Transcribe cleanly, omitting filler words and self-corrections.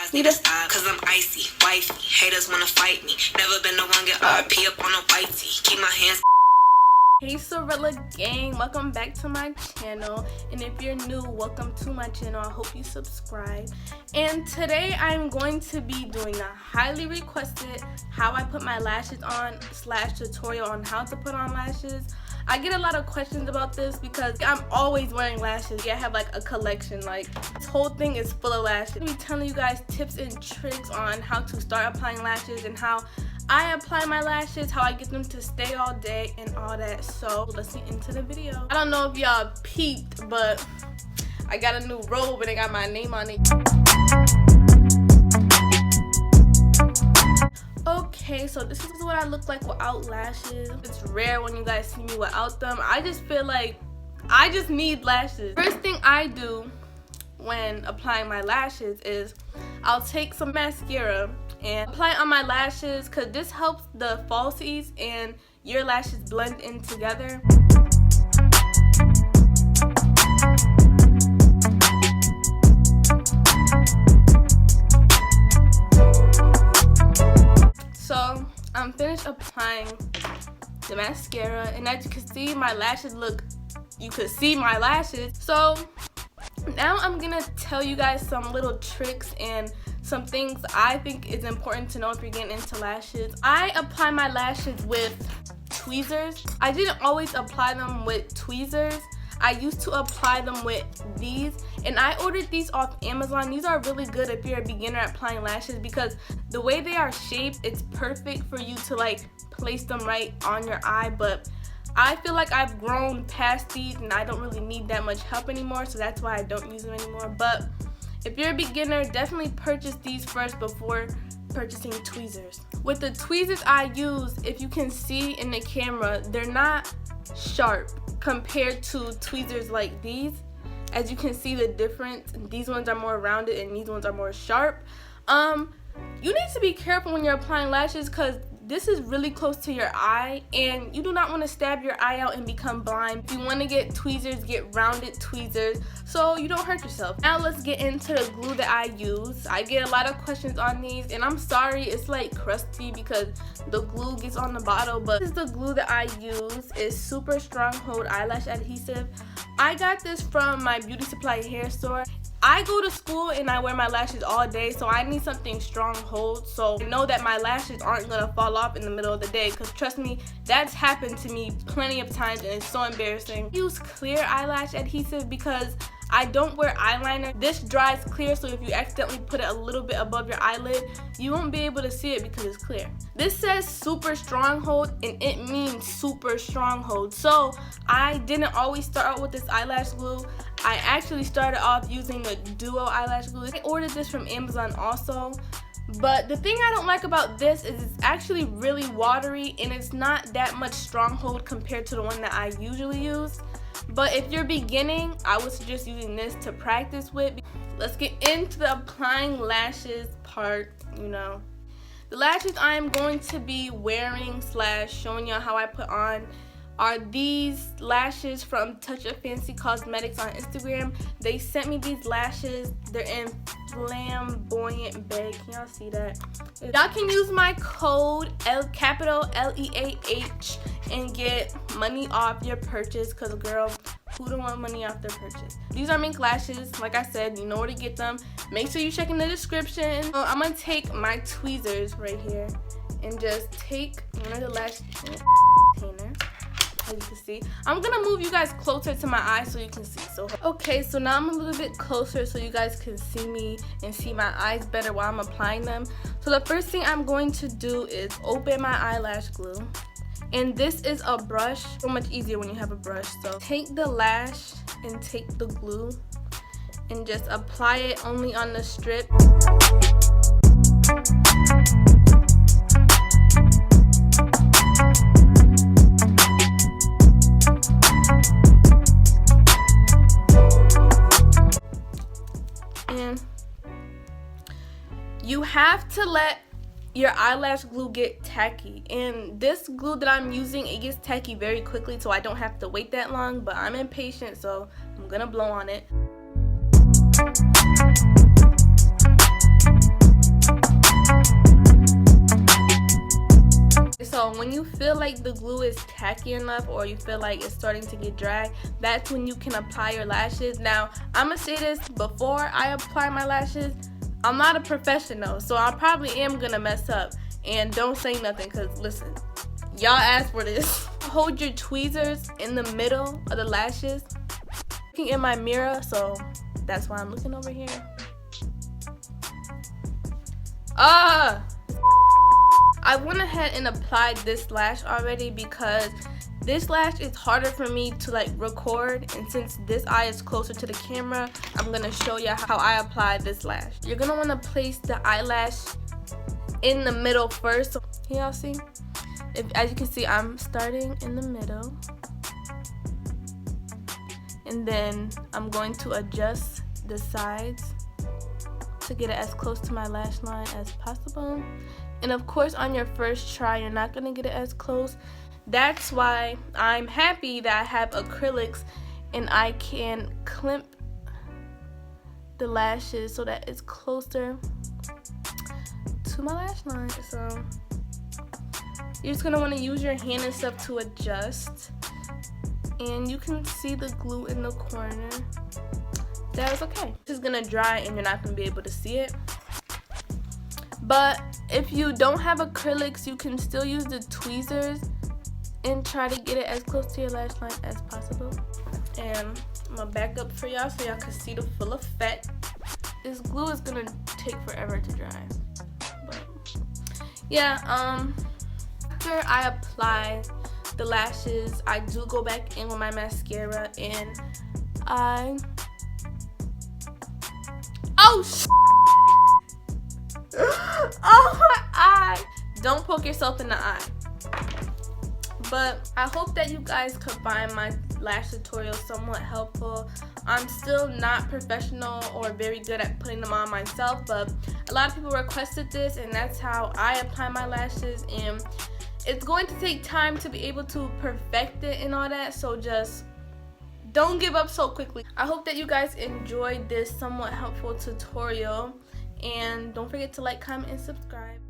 eyes need to stop, cause I'm icy, wifey. Haters wanna fight me. Never been the one get RP up on a whitey. Keep my hands. Hey Sorella gang, welcome back to my channel, and if you're new, welcome to my channel. I hope you subscribe. And today I'm going to be doing a highly requested how I put my lashes on / tutorial on how to put on lashes. I get a lot of questions about this because I'm always wearing lashes. Yeah, I have like a collection. Like, this whole thing is full of lashes. I'm gonna be telling you guys tips and tricks on how to start applying lashes and how I apply my lashes, how I get them to stay all day and all that. So let's get into the video. I don't know if y'all peeped, but I got a new robe and I got my name on it. Okay, so this is what I look like without lashes. It's rare when you guys see me without them. I just feel like I just need lashes. First thing I do when applying my lashes is I'll take some mascara and apply it on my lashes, because this helps the falsies and your lashes blend in together. So I'm finished applying the mascara, and as you can see, my lashes look, you could see my lashes. So now I'm gonna tell you guys some little tricks and some things I think is important to know if you're getting into lashes. I apply my lashes with tweezers. I didn't always apply them with tweezers. I used to apply them with these, and I ordered these off Amazon. These are really good if you're a beginner at applying lashes, because the way they are shaped, it's perfect for you to like place them right on your eye. But I feel like I've grown past these and I don't really need that much help anymore, so that's why I don't use them anymore. But if you're a beginner, definitely purchase these first before purchasing tweezers. With the tweezers I use, if you can see in the camera, they're not sharp compared to tweezers like these. As you can see the difference, these ones are more rounded and these ones are more sharp. You need to be careful when you're applying lashes, because this is really close to your eye and you do not want to stab your eye out and become blind. If you want to get tweezers, get rounded tweezers so you don't hurt yourself. Now let's get into the glue that I use. I get a lot of questions on these, and I'm sorry it's like crusty because the glue gets on the bottle, but this is the glue that I use. It's super stronghold eyelash adhesive. I got this from my beauty supply hair store. I go to school and I wear my lashes all day, so I need something strong hold, so I know that my lashes aren't gonna fall off in the middle of the day, because trust me, that's happened to me plenty of times and it's so embarrassing. I use clear eyelash adhesive because I don't wear eyeliner. This dries clear, so if you accidentally put it a little bit above your eyelid, you won't be able to see it because it's clear. This says super stronghold and it means super stronghold. So I didn't always start out with this eyelash glue. I actually started off using the duo eyelash glue. I ordered this from Amazon also. But the thing I don't like about this is it's actually really watery and it's not that much stronghold compared to the one that I usually use. But if you're beginning, I would suggest using this to practice with. Let's get into the applying lashes part. The lashes I am going to be wearing / showing you how I put on are these lashes from Touch of Fancy Cosmetics on Instagram. They sent me these lashes. They're in flamboyant bag. Can y'all see that? Y'all can use my code capital LEAH and get money off your purchase, because girl, who don't want money off their purchase? These are mink lashes. Like I said, you know where to get them. Make sure you check in the description. So I'm gonna take my tweezers right here and just take one of the lash container. As you can see, I'm gonna move you guys closer to my eyes so you can see. So okay, so now I'm a little bit closer so you guys can see me and see my eyes better while I'm applying them. So the first thing I'm going to do is open my eyelash glue, and this is a brush. So much easier when you have a brush. So take the lash and take the glue and just apply it only on the strip. You have to let your eyelash glue get tacky, and this glue that I'm using, it gets tacky very quickly, so I don't have to wait that long, but I'm impatient, so I'm gonna blow on it. when you feel like the glue is tacky enough or you feel like it's starting to get dry, that's when you can apply your lashes. Now, I'm gonna say this before I apply my lashes. I'm not a professional, so I probably am gonna mess up. And don't say nothing, because listen, y'all asked for this. Hold your tweezers in the middle of the lashes. Looking in my mirror, so that's why I'm looking over here. I went ahead and applied this lash already because this lash is harder for me to like record, and since this eye is closer to the camera, I'm gonna show you how I apply this lash. You're gonna want to place the eyelash in the middle first. So, can y'all see? As you can see, I'm starting in the middle, and then I'm going to adjust the sides to get it as close to my lash line as possible. And of course, on your first try, you're not gonna get it as close. That's why I'm happy that I have acrylics and I can clamp the lashes so that it's closer to my lash line. So you're just gonna want to use your hand and stuff to adjust, and you can see the glue in the corner. That was okay. This is gonna dry and you're not gonna be able to see it. But if you don't have acrylics, you can still use the tweezers and try to get it as close to your lash line as possible. And I'm gonna back up for y'all so y'all can see the full effect. This glue is gonna take forever to dry. But yeah, after I apply the lashes, I do go back in with my mascara and oh my eye! Don't poke yourself in the eye. But I hope that you guys could find my lash tutorial somewhat helpful. I'm still not professional or very good at putting them on myself, but a lot of people requested this, and that's how I apply my lashes. And it's going to take time to be able to perfect it and all that, so just don't give up so quickly. I hope that you guys enjoyed this somewhat helpful tutorial, and don't forget to like, comment, and subscribe.